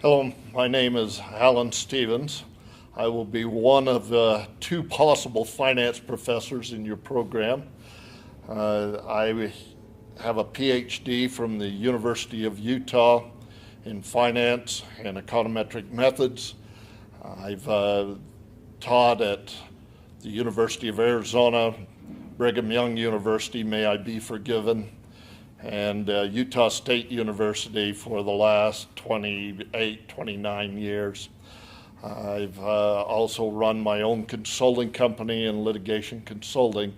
Hello, my name is Alan Stevens. I will be one of two possible finance professors in your program. I have a PhD from the University of Utah in finance and econometric methods. I've taught at the University of Arizona, Brigham Young University, may I be forgiven, and Utah State University for the last 28, 29 years. I've also run my own consulting company in litigation consulting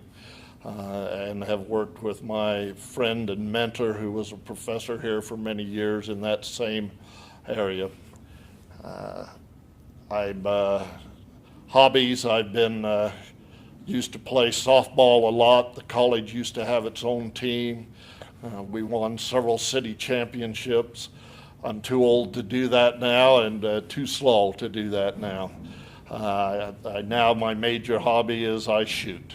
and have worked with my friend and mentor who was a professor here for many years in that same area. Hobbies, I've been used to play softball a lot. The college used to have its own team. We won several city championships. I'm too old to do that now and too slow to do that now. Now my major hobby is I shoot.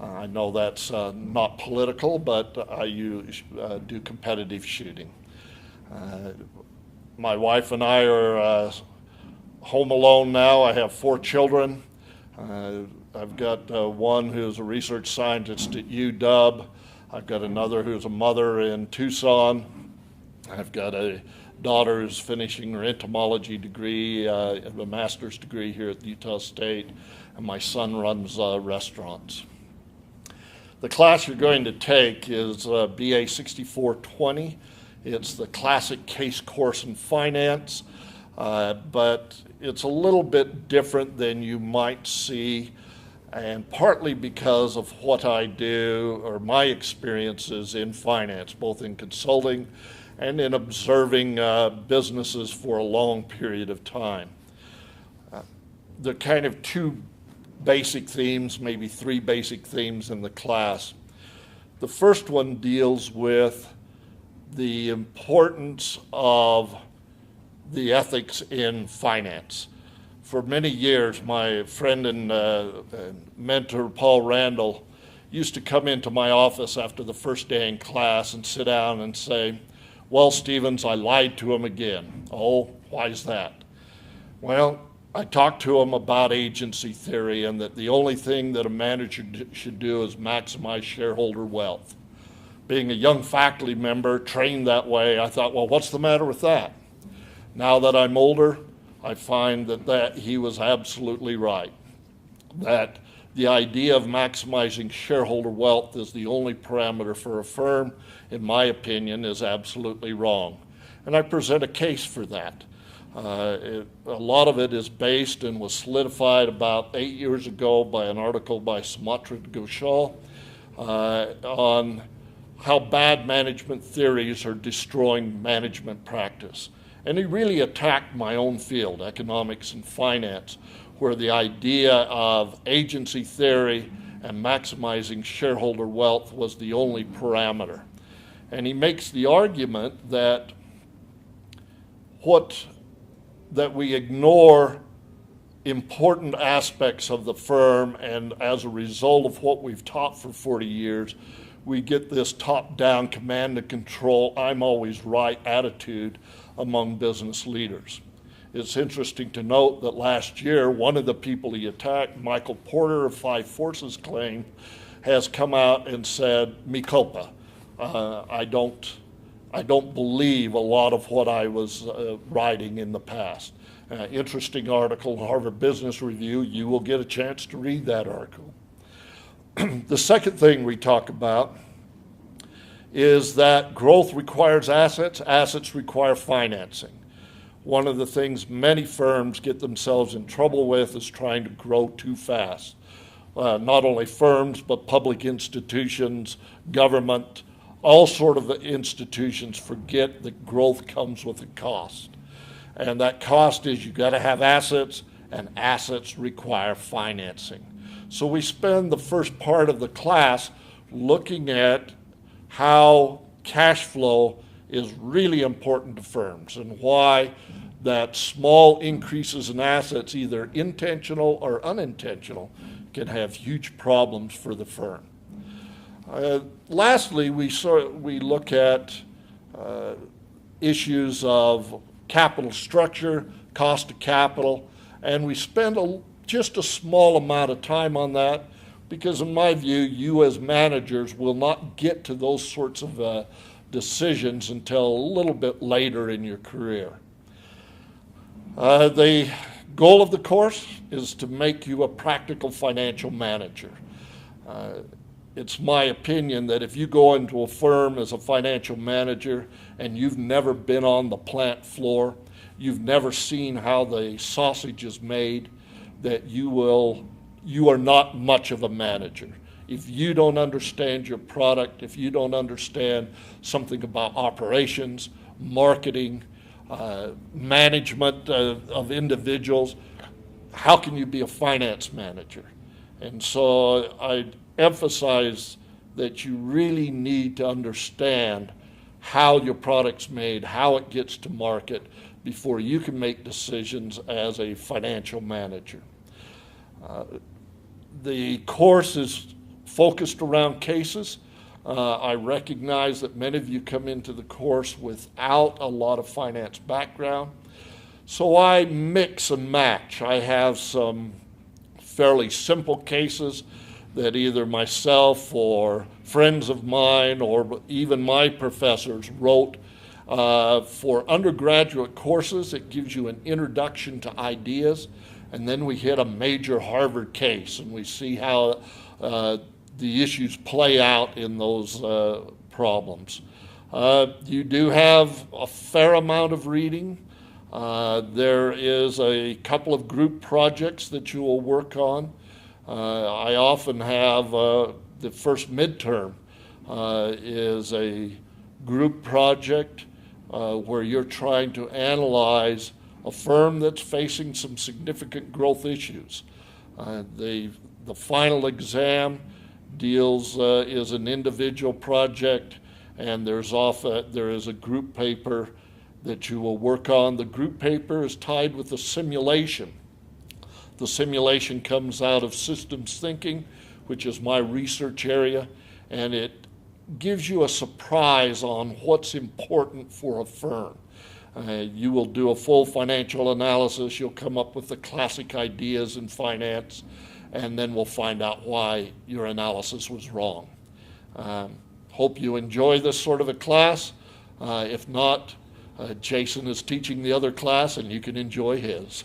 I know that's not political, but I do competitive shooting. My wife and I are home alone now. I have 4 children. I've got one who's a research scientist at UW. I've got another who's a mother in Tucson. I've got a daughter who's finishing her entomology degree, a master's degree here at Utah State, and my son runs restaurants. The class you're going to take is BA 6420. It's the classic case course in finance, but it's a little bit different than you might see, and partly because of what I do or my experiences in finance, both in consulting and in observing businesses for a long period of time. There are kind of 2 basic themes, maybe 3 basic themes in the class. The first one deals with the importance of the ethics in finance. For many years, my friend and mentor, Paul Randall, used to come into my office after the first day in class and sit down and say, "Well, Stevens, I lied to him again." "Oh, why is that?" "Well, I talked to him about agency theory and that the only thing that a manager should do is maximize shareholder wealth." Being a young faculty member, trained that way, I thought, well, what's the matter with that? Now that I'm older, I find that he was absolutely right, that the idea of maximizing shareholder wealth is the only parameter for a firm, in my opinion, is absolutely wrong. And I present a case for that. A lot of it is based and was solidified about 8 years ago by an article by Sumatra Ghoshal on how bad management theories are destroying management practice. And he really attacked my own field, economics and finance, where the idea of agency theory and maximizing shareholder wealth was the only parameter. And he makes the argument that we ignore important aspects of the firm, and as a result of what we've taught for 40 years, we get this top-down command and control, I'm always right attitude among business leaders. It's interesting to note that last year, one of the people he attacked, Michael Porter of Five Forces Claim, has come out and said, "Me culpa. I don't believe a lot of what I was writing in the past." Interesting article in Harvard Business Review. You will get a chance to read that article. The second thing we talk about is that growth requires assets, assets require financing. One of the things many firms get themselves in trouble with is trying to grow too fast. Not only firms, but public institutions, government, all sort of institutions forget that growth comes with a cost. And that cost is you've got to have assets, and assets require financing. So we spend the first part of the class looking at how cash flow is really important to firms and why that small increases in assets, either intentional or unintentional, can have huge problems for the firm. Lastly, we look at issues of capital structure, cost of capital, and we spend just a small amount of time on that because in my view, you as managers will not get to those sorts of decisions until a little bit later in your career. The goal of the course is to make you a practical financial manager. It's my opinion that if you go into a firm as a financial manager and you've never been on the plant floor, you've never seen how the sausage is made, that you are not much of a manager. If you don't understand your product, if you don't understand something about operations, marketing, management of individuals, how can you be a finance manager? And so I emphasize that you really need to understand how your product's made, how it gets to market, before you can make decisions as a financial manager. The course is focused around cases. I recognize that many of you come into the course without a lot of finance background. So I mix and match. I have some fairly simple cases that either myself or friends of mine or even my professors wrote. For undergraduate courses, it gives you an introduction to ideas, and then we hit a major Harvard case and we see how the issues play out in those problems. You do have a fair amount of reading. There is a couple of group projects that you will work on. I often have the first midterm is a group project where you're trying to analyze a firm that's facing some significant growth issues. The final exam is an individual project, and there is a group paper that you will work on. The group paper is tied with a simulation. The simulation comes out of systems thinking, which is my research area, and it gives you a surprise on what's important for a firm. You will do a full financial analysis. You'll come up with the classic ideas in finance, and then we'll find out why your analysis was wrong. Hope you enjoy this sort of a class. If not, Jason is teaching the other class, and you can enjoy his.